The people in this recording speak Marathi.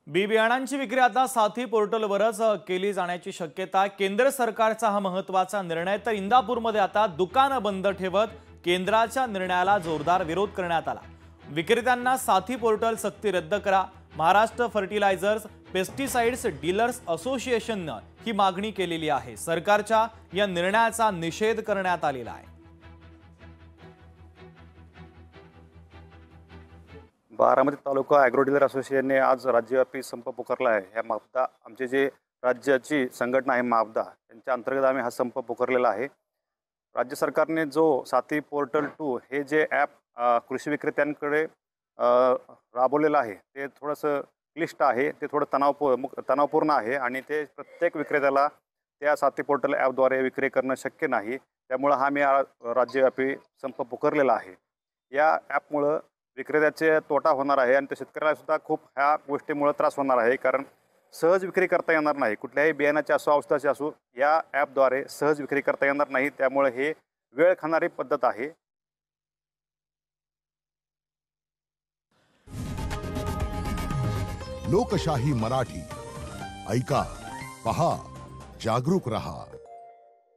बी बियाणांची विक्री आता साथी पोर्टलवरच केली जाण्याची शक्यता। केंद्र सरकारचा हा महत्त्वाचा निर्णय। तर इंदापूरमध्ये आता दुकानं बंद ठेवत केंद्राच्या निर्णयाला जोरदार विरोध करण्यात आला। विक्रेत्यांना साथी पोर्टल सक्ती रद्द करा। महाराष्ट्र फर्टिलायझर्स पेस्टिसाइड्स डीलर्स असोसिएशनने ही मागणी केलेली आहे। सरकारच्या या निर्णयाचा निषेध करण्यात आलेला आहे। बारामती तालुका ॲग्रो डीलर असोसिएशनने आज राज्यव्यापी संप पुकारला आहे। ह्या मापदा आमचे जे राज्याची संघटना आहे मापदा, त्यांच्या अंतर्गत आम्ही हा संप पुकारलेला आहे। राज्य सरकारने जो साथी पोर्टल 2 हे जे ॲप कृषी विक्रेत्यांकडे राबवलेलं आहे ते थोडंसं क्लिष्ट आहे, ते थोडं तणावपूर्ण आहे आणि ते प्रत्येक विक्रेत्याला त्या साथी पोर्टल ॲपद्वारे विक्री करणं शक्य नाही। त्यामुळं हा मी राज्यव्यापी संप पुकारलेला आहे। या ॲपमुळं विक्रेत्याचे तोटा होणार आहे आणि शेतकऱ्याला सुद्धा खूप ह्या गोष्टीमुळे त्रास होणार आहे, कारण सहज विक्री करता येणार नाही। कुठल्याही बियाणाची असो औषधाची असो या ॲपद्वारे सहज विक्री करता येणार नाही। त्यामुळे हे वेळ खाणारी पद्धत आहे। लोकशाही मराठी ऐका, पहा, जागरूक रहा।